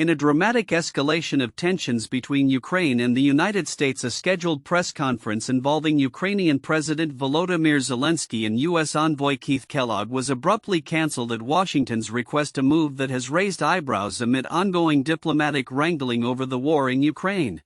In a dramatic escalation of tensions between Ukraine and the United States, a scheduled press conference involving Ukrainian President Volodymyr Zelenskyy and U.S. envoy Keith Kellogg was abruptly cancelled at Washington's request, a move that has raised eyebrows amid ongoing diplomatic wrangling over the war in Ukraine.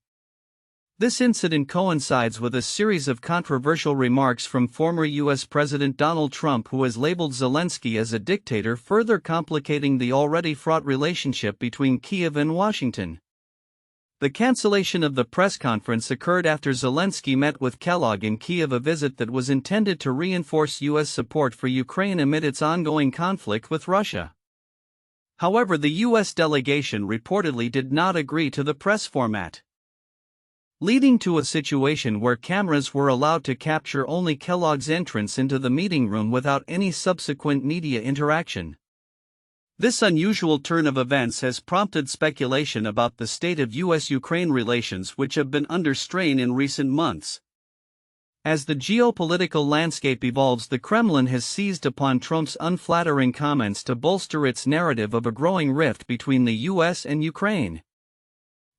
This incident coincides with a series of controversial remarks from former U.S. President Donald Trump, who has labeled Zelenskyy as a dictator, further complicating the already fraught relationship between Kyiv and Washington. The cancellation of the press conference occurred after Zelenskyy met with Kellogg in Kyiv, a visit that was intended to reinforce U.S. support for Ukraine amid its ongoing conflict with Russia. However, the U.S. delegation reportedly did not agree to the press format, leading to a situation where cameras were allowed to capture only Kellogg's entrance into the meeting room without any subsequent media interaction. This unusual turn of events has prompted speculation about the state of U.S.-Ukraine relations, which have been under strain in recent months. As the geopolitical landscape evolves, the Kremlin has seized upon Trump's unflattering comments to bolster its narrative of a growing rift between the U.S. and Ukraine.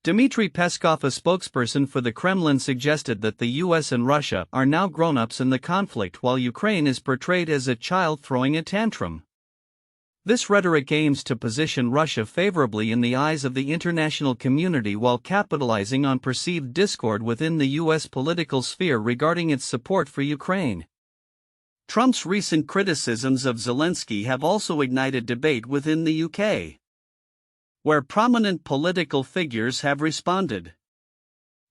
Dmitry Peskov, a spokesperson for the Kremlin, suggested that the U.S. and Russia are now grown-ups in the conflict, while Ukraine is portrayed as a child throwing a tantrum. This rhetoric aims to position Russia favorably in the eyes of the international community while capitalizing on perceived discord within the U.S. political sphere regarding its support for Ukraine. Trump's recent criticisms of Zelenskyy have also ignited debate within the UK, where prominent political figures have responded.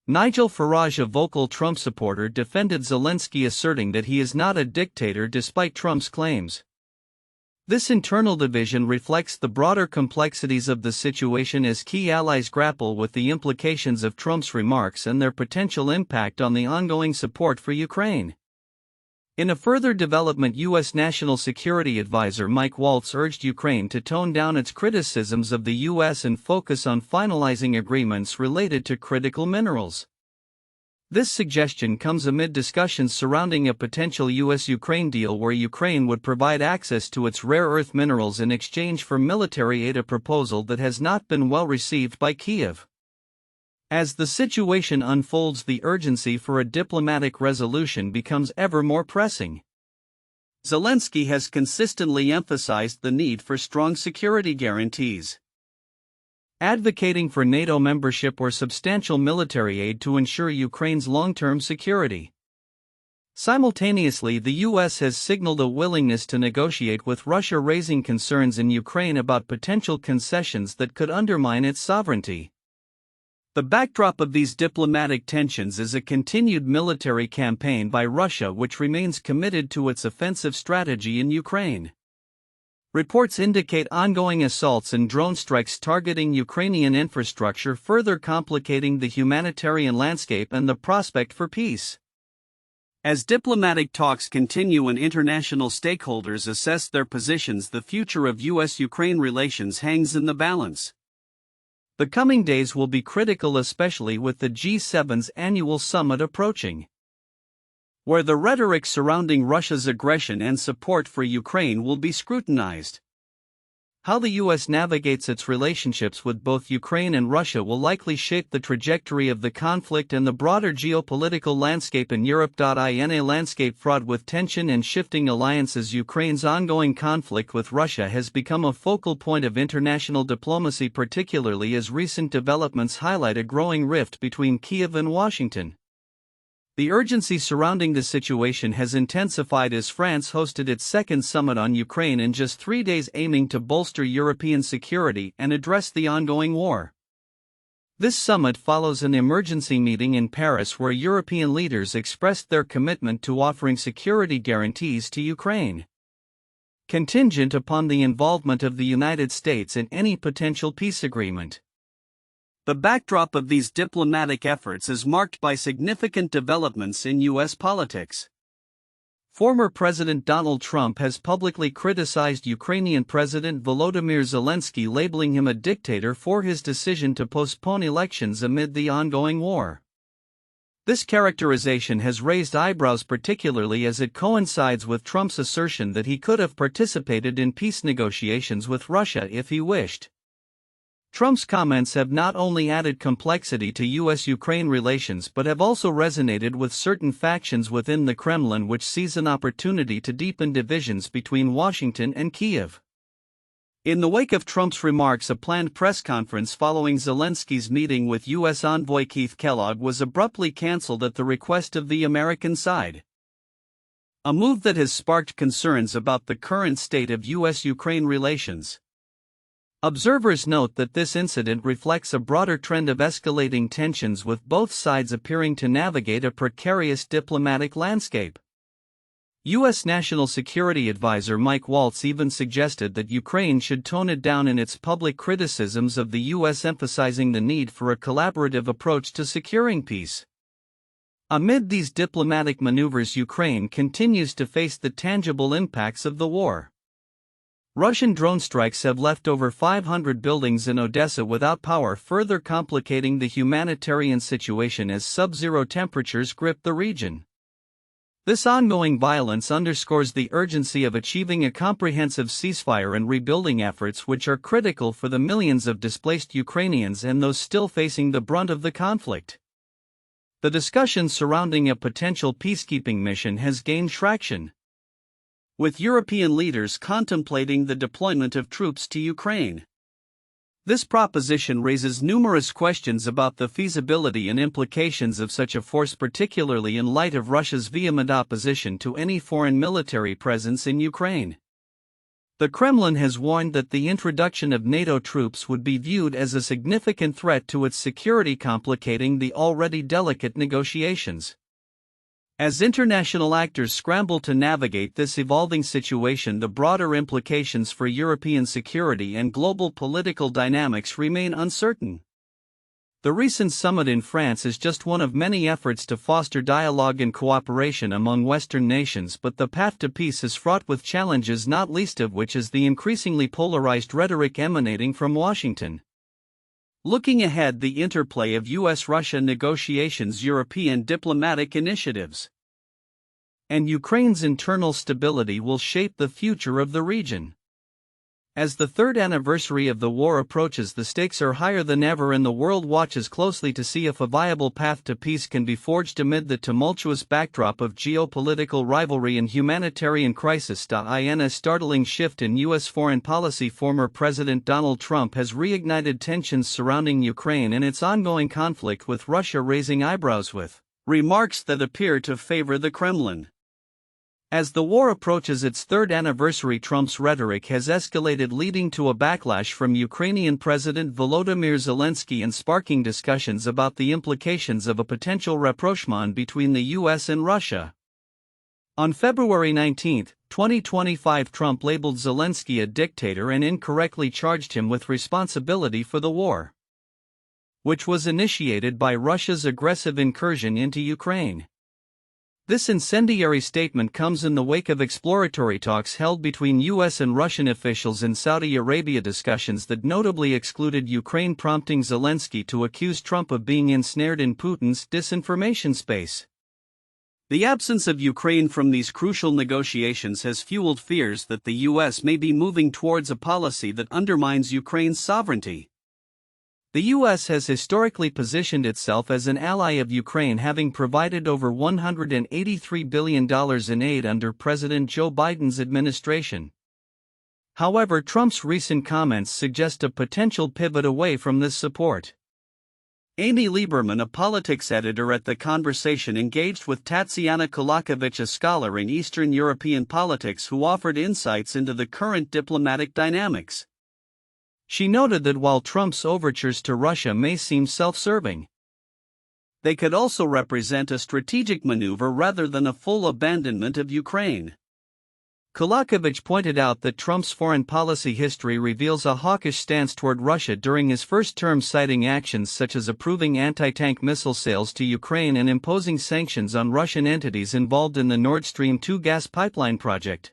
Nigel Farage, a vocal Trump supporter, defended Zelenskyy, asserting that he is not a dictator despite Trump's claims. This internal division reflects the broader complexities of the situation as key allies grapple with the implications of Trump's remarks and their potential impact on the ongoing support for Ukraine. In a further development, U.S. National Security Adviser Mike Waltz urged Ukraine to tone down its criticisms of the U.S. and focus on finalizing agreements related to critical minerals. This suggestion comes amid discussions surrounding a potential U.S.-Ukraine deal where Ukraine would provide access to its rare earth minerals in exchange for military aid, a proposal that has not been well received by Kyiv. As the situation unfolds, the urgency for a diplomatic resolution becomes ever more pressing. Zelenskyy has consistently emphasized the need for strong security guarantees, advocating for NATO membership or substantial military aid to ensure Ukraine's long-term security. Simultaneously, the U.S. has signaled a willingness to negotiate with Russia, raising concerns in Ukraine about potential concessions that could undermine its sovereignty. The backdrop of these diplomatic tensions is a continued military campaign by Russia, which remains committed to its offensive strategy in Ukraine. Reports indicate ongoing assaults and drone strikes targeting Ukrainian infrastructure, further complicating the humanitarian landscape and the prospect for peace. As diplomatic talks continue and international stakeholders assess their positions, the future of U.S.-Ukraine relations hangs in the balance. The coming days will be critical, especially with the G7's annual summit approaching, where the rhetoric surrounding Russia's aggression and support for Ukraine will be scrutinized. How the U.S. navigates its relationships with both Ukraine and Russia will likely shape the trajectory of the conflict and the broader geopolitical landscape in Europe. In a landscape fraught with tension and shifting alliances, Ukraine's ongoing conflict with Russia has become a focal point of international diplomacy, particularly as recent developments highlight a growing rift between Kyiv and Washington. The urgency surrounding the situation has intensified as France hosted its second summit on Ukraine in just 3 days, aiming to bolster European security and address the ongoing war. This summit follows an emergency meeting in Paris where European leaders expressed their commitment to offering security guarantees to Ukraine, contingent upon the involvement of the United States in any potential peace agreement. The backdrop of these diplomatic efforts is marked by significant developments in U.S. politics. Former President Donald Trump has publicly criticized Ukrainian President Volodymyr Zelenskyy, labeling him a dictator for his decision to postpone elections amid the ongoing war. This characterization has raised eyebrows, particularly as it coincides with Trump's assertion that he could have participated in peace negotiations with Russia if he wished. Trump's comments have not only added complexity to U.S. Ukraine relations but have also resonated with certain factions within the Kremlin, which sees an opportunity to deepen divisions between Washington and Kyiv. In the wake of Trump's remarks, a planned press conference following Zelensky's meeting with U.S. envoy Keith Kellogg was abruptly canceled at the request of the American side. A move that has sparked concerns about the current state of U.S.-Ukraine relations. Observers note that this incident reflects a broader trend of escalating tensions, with both sides appearing to navigate a precarious diplomatic landscape. U.S. National Security Adviser Mike Waltz even suggested that Ukraine should tone it down in its public criticisms of the U.S., emphasizing the need for a collaborative approach to securing peace. Amid these diplomatic maneuvers, Ukraine continues to face the tangible impacts of the war. Russian drone strikes have left over 500 buildings in Odessa without power, further complicating the humanitarian situation as sub-zero temperatures grip the region. This ongoing violence underscores the urgency of achieving a comprehensive ceasefire and rebuilding efforts, which are critical for the millions of displaced Ukrainians and those still facing the brunt of the conflict. The discussion surrounding a potential peacekeeping mission has gained traction, with European leaders contemplating the deployment of troops to Ukraine. This proposition raises numerous questions about the feasibility and implications of such a force, particularly in light of Russia's vehement opposition to any foreign military presence in Ukraine. The Kremlin has warned that the introduction of NATO troops would be viewed as a significant threat to its security, complicating the already delicate negotiations. As international actors scramble to navigate this evolving situation, the broader implications for European security and global political dynamics remain uncertain. The recent summit in France is just one of many efforts to foster dialogue and cooperation among Western nations, but the path to peace is fraught with challenges, not least of which is the increasingly polarized rhetoric emanating from Washington. Looking ahead, the interplay of U.S.-Russia negotiations, European diplomatic initiatives, and Ukraine's internal stability will shape the future of the region. As the third anniversary of the war approaches, the stakes are higher than ever, and the world watches closely to see if a viable path to peace can be forged amid the tumultuous backdrop of geopolitical rivalry and humanitarian crisis. In a startling shift in U.S. foreign policy, former President Donald Trump has reignited tensions surrounding Ukraine and its ongoing conflict with Russia, raising eyebrows with remarks that appear to favor the Kremlin. As the war approaches its third anniversary, Trump's rhetoric has escalated, leading to a backlash from Ukrainian President Volodymyr Zelenskyy and sparking discussions about the implications of a potential rapprochement between the U.S. and Russia. On February 19, 2025, Trump labeled Zelenskyy a dictator and incorrectly charged him with responsibility for the war, which was initiated by Russia's aggressive incursion into Ukraine. This incendiary statement comes in the wake of exploratory talks held between U.S. and Russian officials in Saudi Arabia, discussions that notably excluded Ukraine, prompting Zelenskyy to accuse Trump of being ensnared in Putin's disinformation space. The absence of Ukraine from these crucial negotiations has fueled fears that the U.S. may be moving towards a policy that undermines Ukraine's sovereignty. The U.S. has historically positioned itself as an ally of Ukraine, having provided over $183 billion in aid under President Joe Biden's administration. However, Trump's recent comments suggest a potential pivot away from this support. Amy Lieberman, a politics editor at The Conversation, engaged with Tatyana Kolakovich, a scholar in Eastern European politics, who offered insights into the current diplomatic dynamics. She noted that while Trump's overtures to Russia may seem self-serving, they could also represent a strategic maneuver rather than a full abandonment of Ukraine. Kolakovich pointed out that Trump's foreign policy history reveals a hawkish stance toward Russia during his first term, citing actions such as approving anti-tank missile sales to Ukraine and imposing sanctions on Russian entities involved in the Nord Stream 2 gas pipeline project.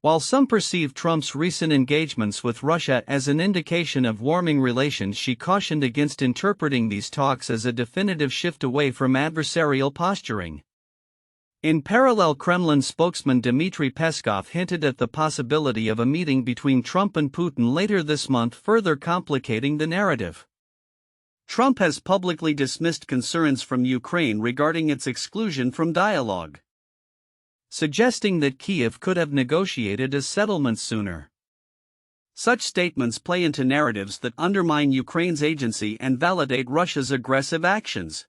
While some perceive Trump's recent engagements with Russia as an indication of warming relations, she cautioned against interpreting these talks as a definitive shift away from adversarial posturing. In parallel, Kremlin spokesman Dmitry Peskov hinted at the possibility of a meeting between Trump and Putin later this month, further complicating the narrative. Trump has publicly dismissed concerns from Ukraine regarding its exclusion from dialogue, suggesting that Kyiv could have negotiated a settlement sooner. Such statements play into narratives that undermine Ukraine's agency and validate Russia's aggressive actions.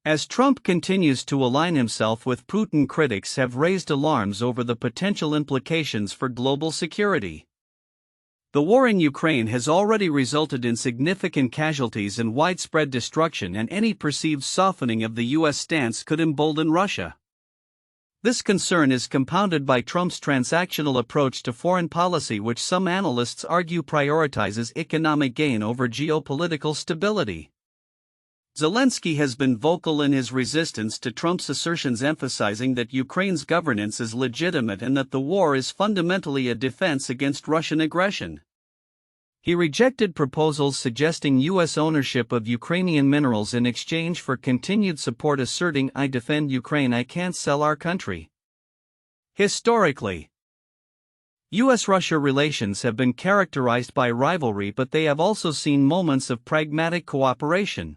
As Trump continues to align himself with Putin, critics have raised alarms over the potential implications for global security. The war in Ukraine has already resulted in significant casualties and widespread destruction, and any perceived softening of the U.S. stance could embolden Russia. This concern is compounded by Trump's transactional approach to foreign policy, which some analysts argue prioritizes economic gain over geopolitical stability. Zelenskyy has been vocal in his resistance to Trump's assertions, emphasizing that Ukraine's governance is legitimate and that the war is fundamentally a defense against Russian aggression. He rejected proposals suggesting U.S. ownership of Ukrainian minerals in exchange for continued support, asserting, "I defend Ukraine, I can't sell our country." Historically, U.S.-Russia relations have been characterized by rivalry, but they have also seen moments of pragmatic cooperation.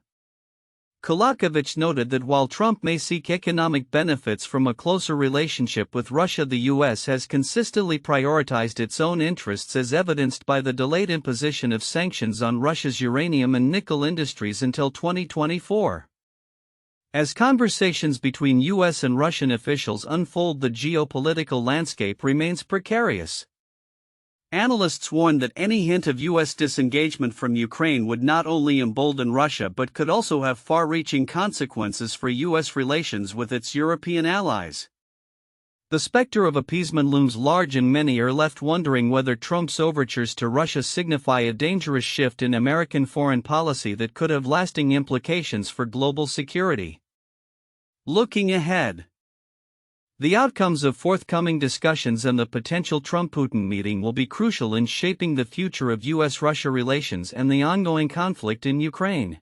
Kolakovich noted that while Trump may seek economic benefits from a closer relationship with Russia, the U.S. has consistently prioritized its own interests, as evidenced by the delayed imposition of sanctions on Russia's uranium and nickel industries until 2024. As conversations between U.S. and Russian officials unfold, the geopolitical landscape remains precarious. Analysts warn that any hint of U.S. disengagement from Ukraine would not only embolden Russia but could also have far-reaching consequences for U.S. relations with its European allies. The specter of appeasement looms large, and many are left wondering whether Trump's overtures to Russia signify a dangerous shift in American foreign policy that could have lasting implications for global security. Looking ahead, the outcomes of forthcoming discussions and the potential Trump-Putin meeting will be crucial in shaping the future of U.S.-Russia relations and the ongoing conflict in Ukraine.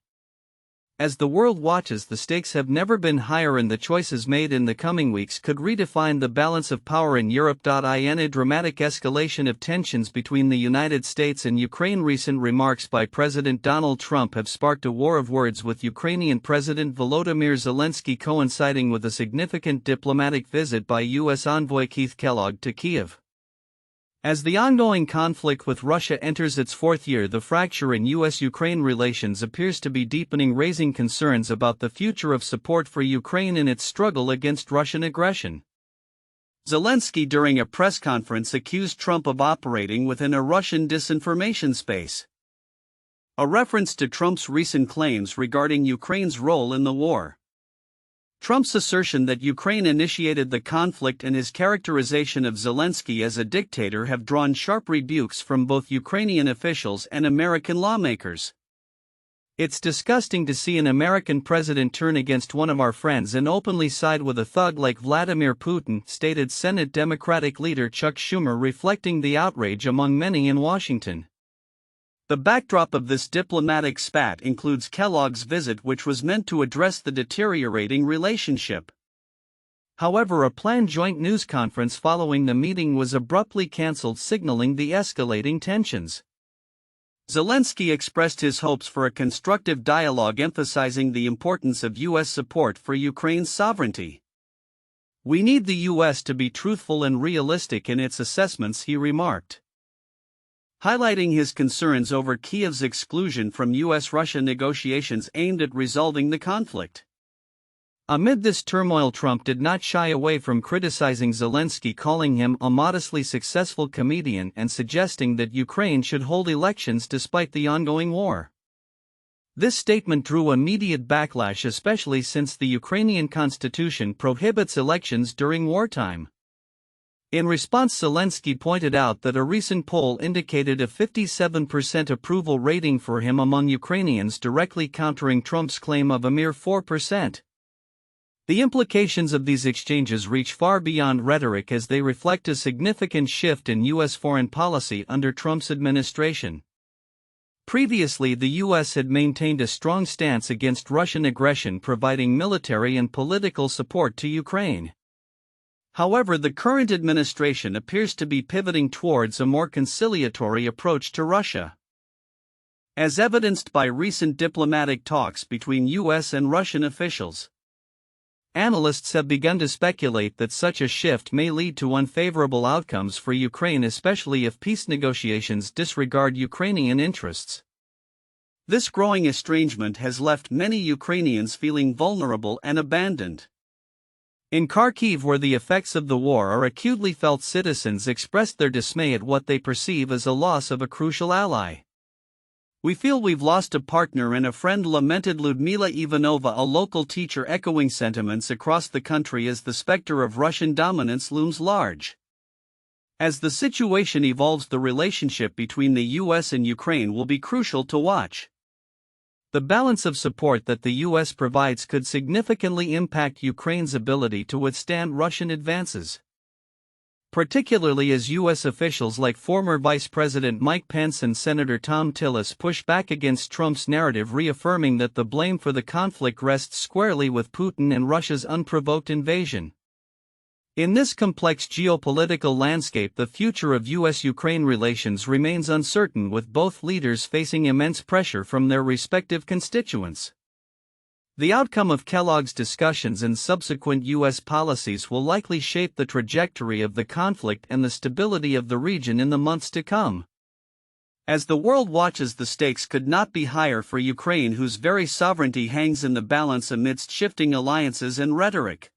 As the world watches, the stakes have never been higher, and the choices made in the coming weeks could redefine the balance of power in Europe. In a dramatic escalation of tensions between the United States and Ukraine, recent remarks by President Donald Trump have sparked a war of words, with Ukrainian President Volodymyr Zelenskyy coinciding with a significant diplomatic visit by U.S. envoy Keith Kellogg to Kyiv. As the ongoing conflict with Russia enters its fourth year, the fracture in U.S.-Ukraine relations appears to be deepening, raising concerns about the future of support for Ukraine in its struggle against Russian aggression. Zelenskyy, during a press conference, accused Trump of operating within a Russian disinformation space, a reference to Trump's recent claims regarding Ukraine's role in the war. Trump's assertion that Ukraine initiated the conflict and his characterization of Zelenskyy as a dictator have drawn sharp rebukes from both Ukrainian officials and American lawmakers. "It's disgusting to see an American president turn against one of our friends and openly side with a thug like Vladimir Putin," stated Senate Democratic leader Chuck Schumer, reflecting the outrage among many in Washington. The backdrop of this diplomatic spat includes Kellogg's visit, which was meant to address the deteriorating relationship. However, a planned joint news conference following the meeting was abruptly cancelled, signaling the escalating tensions. Zelenskyy expressed his hopes for a constructive dialogue, emphasizing the importance of U.S. support for Ukraine's sovereignty. "We need the U.S. to be truthful and realistic in its assessments," he remarked, highlighting his concerns over Kyiv's exclusion from U.S.-Russia negotiations aimed at resolving the conflict. Amid this turmoil, Trump did not shy away from criticizing Zelenskyy, calling him a modestly successful comedian and suggesting that Ukraine should hold elections despite the ongoing war. This statement drew immediate backlash, especially since the Ukrainian constitution prohibits elections during wartime. In response, Zelenskyy pointed out that a recent poll indicated a 57% approval rating for him among Ukrainians, directly countering Trump's claim of a mere 4%. The implications of these exchanges reach far beyond rhetoric, as they reflect a significant shift in U.S. foreign policy under Trump's administration. Previously, the U.S. had maintained a strong stance against Russian aggression, providing military and political support to Ukraine. However, the current administration appears to be pivoting towards a more conciliatory approach to Russia. As evidenced by recent diplomatic talks between U.S. and Russian officials, analysts have begun to speculate that such a shift may lead to unfavorable outcomes for Ukraine, especially if peace negotiations disregard Ukrainian interests. This growing estrangement has left many Ukrainians feeling vulnerable and abandoned. In Kyiv, where the effects of the war are acutely felt, citizens expressed their dismay at what they perceive as a loss of a crucial ally. "We feel we've lost a partner and a friend," lamented Lyudmila Ivanova, a local teacher, echoing sentiments across the country as the specter of Russian dominance looms large. As the situation evolves, the relationship between the U.S. and Ukraine will be crucial to watch. The balance of support that the U.S. provides could significantly impact Ukraine's ability to withstand Russian advances, particularly as U.S. officials like former Vice President Mike Pence and Senator Thom Tillis push back against Trump's narrative, reaffirming that the blame for the conflict rests squarely with Putin and Russia's unprovoked invasion. In this complex geopolitical landscape, the future of U.S.-Ukraine relations remains uncertain, with both leaders facing immense pressure from their respective constituents. The outcome of Kellogg's discussions and subsequent U.S. policies will likely shape the trajectory of the conflict and the stability of the region in the months to come. As the world watches, the stakes could not be higher for Ukraine, whose very sovereignty hangs in the balance amidst shifting alliances and rhetoric.